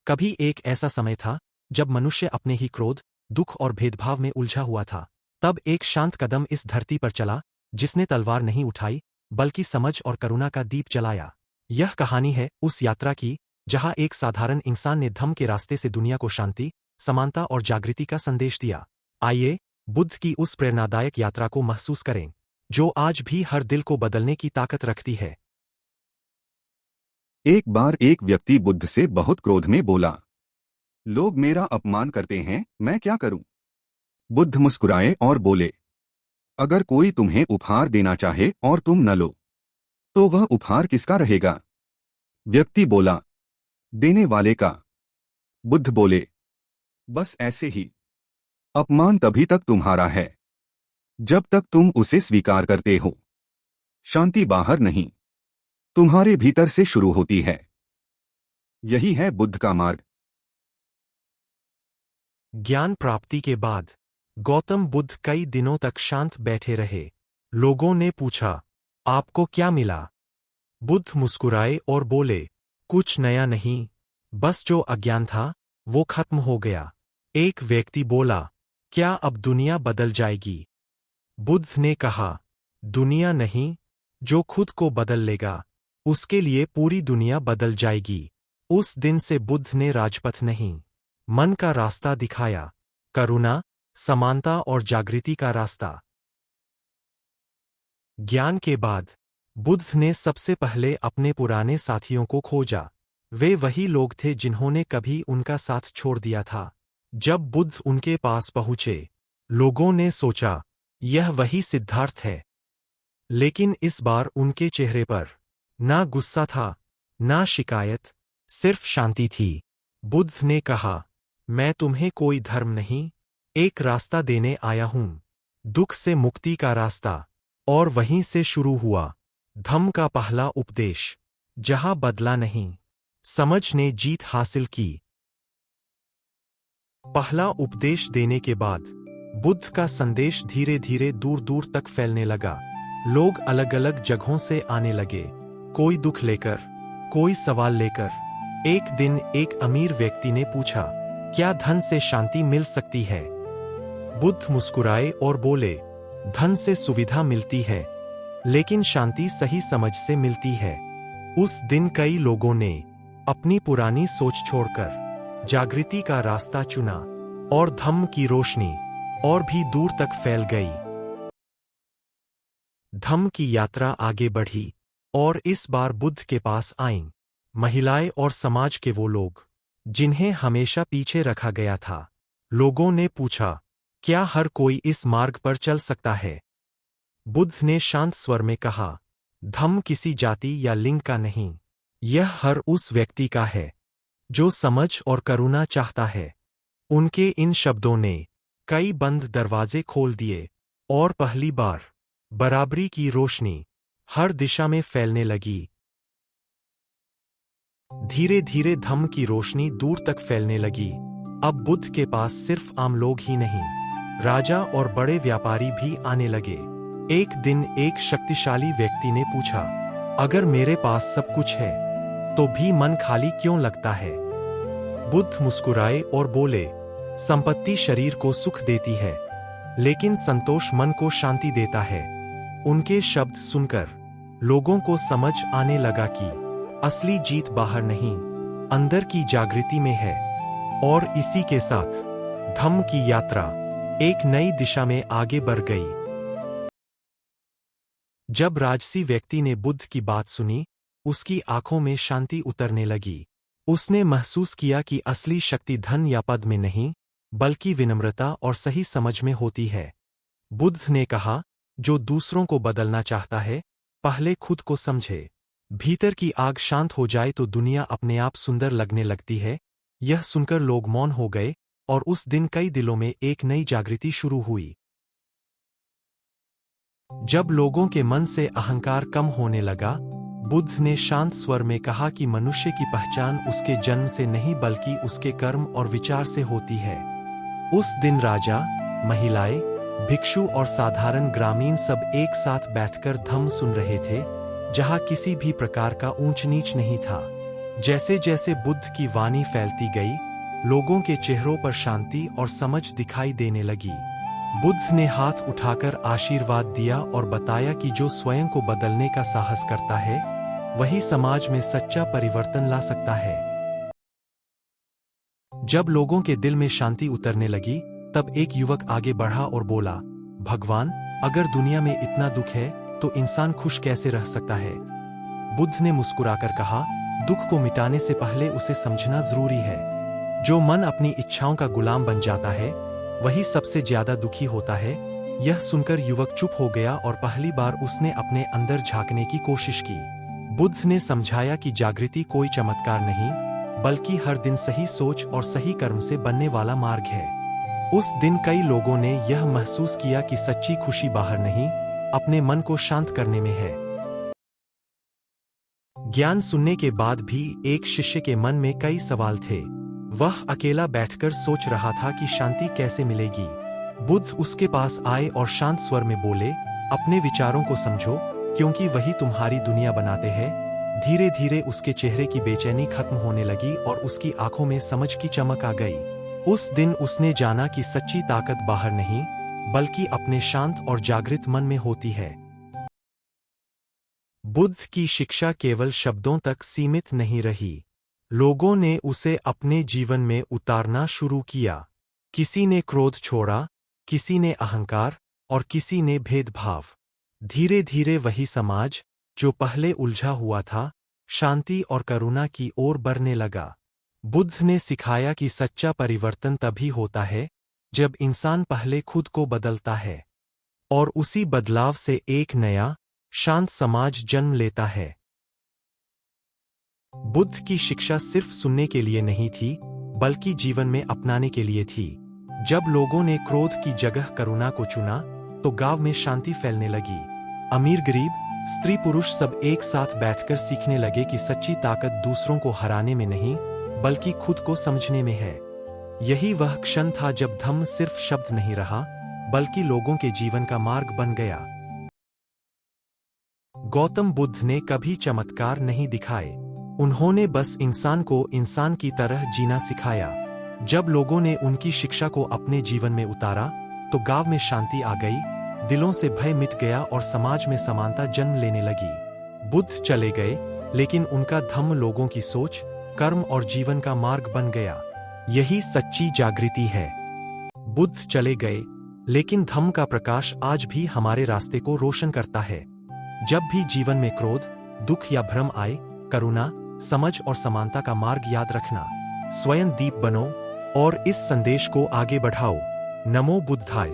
कभी एक ऐसा समय था जब मनुष्य अपने ही क्रोध, दुख और भेदभाव में उलझा हुआ था। तब एक शांत कदम इस धरती पर चला, जिसने तलवार नहीं उठाई, बल्कि समझ और करुणा का दीप जलाया। यह कहानी है उस यात्रा की, जहां एक साधारण इंसान ने धम्म के रास्ते से दुनिया को शांति, समानता और जागृति का संदेश दिया। आइए, बुद्ध की उस प्रेरणादायक यात्रा को महसूस करें, जो आज भी हर दिल को बदलने की ताकत रखती है। एक बार एक व्यक्ति बुद्ध से बहुत क्रोध में बोला, लोग मेरा अपमान करते हैं, मैं क्या करूं? बुद्ध मुस्कुराए और बोले, अगर कोई तुम्हें उपहार देना चाहे और तुम न लो, तो वह उपहार किसका रहेगा? व्यक्ति बोला, देने वाले का। बुद्ध बोले, बस ऐसे ही। अपमान तभी तक तुम्हारा है जब तक तुम उसे स्वीकार करते हो। शांति बाहर नहीं, तुम्हारे भीतर से शुरू होती है। यही है बुद्ध का मार्ग। ज्ञान प्राप्ति के बाद गौतम बुद्ध कई दिनों तक शांत बैठे रहे। लोगों ने पूछा, आपको क्या मिला? बुद्ध मुस्कुराए और बोले, कुछ नया नहीं, बस जो अज्ञान था वो खत्म हो गया। एक व्यक्ति बोला, क्या अब दुनिया बदल जाएगी? बुद्ध ने कहा, दुनिया नहीं, जो खुद को बदल लेगा, उसके लिए पूरी दुनिया बदल जाएगी। उस दिन से बुद्ध ने राजपथ नहीं, मन का रास्ता दिखाया, करुणा, समानता और जागृति का रास्ता। ज्ञान के बाद बुद्ध ने सबसे पहले अपने पुराने साथियों को खोजा। वे वही लोग थे जिन्होंने कभी उनका साथ छोड़ दिया था। जब बुद्ध उनके पास पहुंचे, लोगों ने सोचा, यह वही सिद्धार्थ है। लेकिन इस बार उनके चेहरे पर ना गुस्सा था, ना शिकायत, सिर्फ शांति थी। बुद्ध ने कहा, मैं तुम्हें कोई धर्म नहीं, एक रास्ता देने आया हूं, दुख से मुक्ति का रास्ता। और वहीं से शुरू हुआ धम्म का पहला उपदेश, जहां बदला नहीं, समझ ने जीत हासिल की। पहला उपदेश देने के बाद बुद्ध का संदेश धीरे धीरे दूर दूर तक फैलने लगा। लोग अलग अलग जगहों से आने लगे, कोई दुख लेकर, कोई सवाल लेकर। एक दिन एक अमीर व्यक्ति ने पूछा, क्या धन से शांति मिल सकती है? बुद्ध मुस्कुराए और बोले, धन से सुविधा मिलती है, लेकिन शांति सही समझ से मिलती है। उस दिन कई लोगों ने अपनी पुरानी सोच छोड़कर जागृति का रास्ता चुना, और धम्म की रोशनी और भी दूर तक फैल गई। धम्म की यात्रा आगे बढ़ी, और इस बार बुद्ध के पास आईं महिलाएं और समाज के वो लोग जिन्हें हमेशा पीछे रखा गया था। लोगों ने पूछा, क्या हर कोई इस मार्ग पर चल सकता है? बुद्ध ने शांत स्वर में कहा, धम्म किसी जाति या लिंग का नहीं, यह हर उस व्यक्ति का है जो समझ और करुणा चाहता है। उनके इन शब्दों ने कई बंद दरवाजे खोल दिए, और पहली बार बराबरी की रोशनी हर दिशा में फैलने लगी। धीरे धीरे धम्म की रोशनी दूर तक फैलने लगी। अब बुद्ध के पास सिर्फ आम लोग ही नहीं, राजा और बड़े व्यापारी भी आने लगे। एक दिन एक शक्तिशाली व्यक्ति ने पूछा, अगर मेरे पास सब कुछ है, तो भी मन खाली क्यों लगता है? बुद्ध मुस्कुराए और बोले, संपत्ति शरीर को सुख देती है, लेकिन संतोष मन को शांति देता है। उनके शब्द सुनकर लोगों को समझ आने लगा कि असली जीत बाहर नहीं, अंदर की जागृति में है। और इसी के साथ धम्म की यात्रा एक नई दिशा में आगे बढ़ गई। जब राजसी व्यक्ति ने बुद्ध की बात सुनी, उसकी आंखों में शांति उतरने लगी। उसने महसूस किया कि असली शक्ति धन या पद में नहीं, बल्कि विनम्रता और सही समझ में होती है। बुद्ध ने कहा, जो दूसरों को बदलना चाहता है, पहले खुद को समझे। भीतर की आग शांत हो जाए तो दुनिया अपने आप सुंदर लगने लगती है। यह सुनकर लोग मौन हो गए, और उस दिन कई दिलों में एक नई जागृति शुरू हुई। जब लोगों के मन से अहंकार कम होने लगा, बुद्ध ने शांत स्वर में कहा कि मनुष्य की पहचान उसके जन्म से नहीं बल्कि उसके कर्म और विचार से होती है। उस दिन राजा, महिलाएं, भिक्षु और साधारण ग्रामीण सब एक साथ बैठकर धम्म सुन रहे थे, जहां किसी भी प्रकार का ऊंच नीच नहीं था। जैसे जैसे बुद्ध की वाणी फैलती गई, लोगों के चेहरों पर शांति और समझ दिखाई देने लगी। बुद्ध ने हाथ उठाकर आशीर्वाद दिया और बताया कि जो स्वयं को बदलने का साहस करता है, वही समाज में सच्चा परिवर्तन ला सकता है। जब लोगों के दिल में शांति उतरने लगी, तब एक युवक आगे बढ़ा और बोला, भगवान, अगर दुनिया में इतना दुख है तो इंसान खुश कैसे रह सकता है? बुद्ध ने मुस्कुराकर कहा, दुख को मिटाने से पहले उसे समझना जरूरी है। जो मन अपनी इच्छाओं का गुलाम बन जाता है, वही सबसे ज्यादा दुखी होता है। यह सुनकर युवक चुप हो गया और पहली बार उसने अपने अंदर झांकने की कोशिश की। बुद्ध ने समझाया कि जागृति कोई चमत्कार नहीं, बल्कि हर दिन सही सोच और सही कर्म से बनने वाला मार्ग है। उस दिन कई लोगों ने यह महसूस किया कि सच्ची खुशी बाहर नहीं, अपने मन को शांत करने में है। ज्ञान सुनने के बाद भी एक शिष्य के मन में कई सवाल थे। वह अकेला बैठकर सोच रहा था कि शांति कैसे मिलेगी। बुद्ध उसके पास आए और शांत स्वर में बोले, अपने विचारों को समझो, क्योंकि वही तुम्हारी दुनिया बनाते हैं। धीरे धीरे उसके चेहरे की बेचैनी खत्म होने लगी और उसकी आंखों में समझ की चमक आ गई। उस दिन उसने जाना कि सच्ची ताकत बाहर नहीं, बल्कि अपने शांत और जागृत मन में होती है। बुद्ध की शिक्षा केवल शब्दों तक सीमित नहीं रही। लोगों ने उसे अपने जीवन में उतारना शुरू किया। किसी ने क्रोध छोड़ा, किसी ने अहंकार और किसी ने भेदभाव। धीरे धीरे वही समाज, जो पहले उलझा हुआ था, शांति और करुणा की ओर बढ़ने लगा। बुद्ध ने सिखाया कि सच्चा परिवर्तन तभी होता है जब इंसान पहले खुद को बदलता है, और उसी बदलाव से एक नया, शांत समाज जन्म लेता है। बुद्ध की शिक्षा सिर्फ सुनने के लिए नहीं थी, बल्कि जीवन में अपनाने के लिए थी। जब लोगों ने क्रोध की जगह करुणा को चुना, तो गांव में शांति फैलने लगी। अमीर गरीब, स्त्री पुरुष सब एक साथ बैठकर सीखने लगे कि सच्ची ताकत दूसरों को हराने में नहीं, बल्कि खुद को समझने में है। यही वह क्षण था जब धम्म सिर्फ शब्द नहीं रहा, बल्कि लोगों के जीवन का मार्ग बन गया। गौतम बुद्ध ने कभी चमत्कार नहीं दिखाए। उन्होंने बस इंसान को इंसान की तरह जीना सिखाया। जब लोगों ने उनकी शिक्षा को अपने जीवन में उतारा, तो गांव में शांति आ गई, दिलों से भय मिट गया और समाज में समानता जन्म लेने लगी। बुद्ध चले गए, लेकिन उनका धम्म लोगों की सोच, कर्म और जीवन का मार्ग बन गया। यही सच्ची जागृति है। बुद्ध चले गए, लेकिन धम्म का प्रकाश आज भी हमारे रास्ते को रोशन करता है। जब भी जीवन में क्रोध, दुख या भ्रम आए, करुणा, समझ और समानता का मार्ग याद रखना। स्वयं दीप बनो और इस संदेश को आगे बढ़ाओ। नमो बुद्धाय।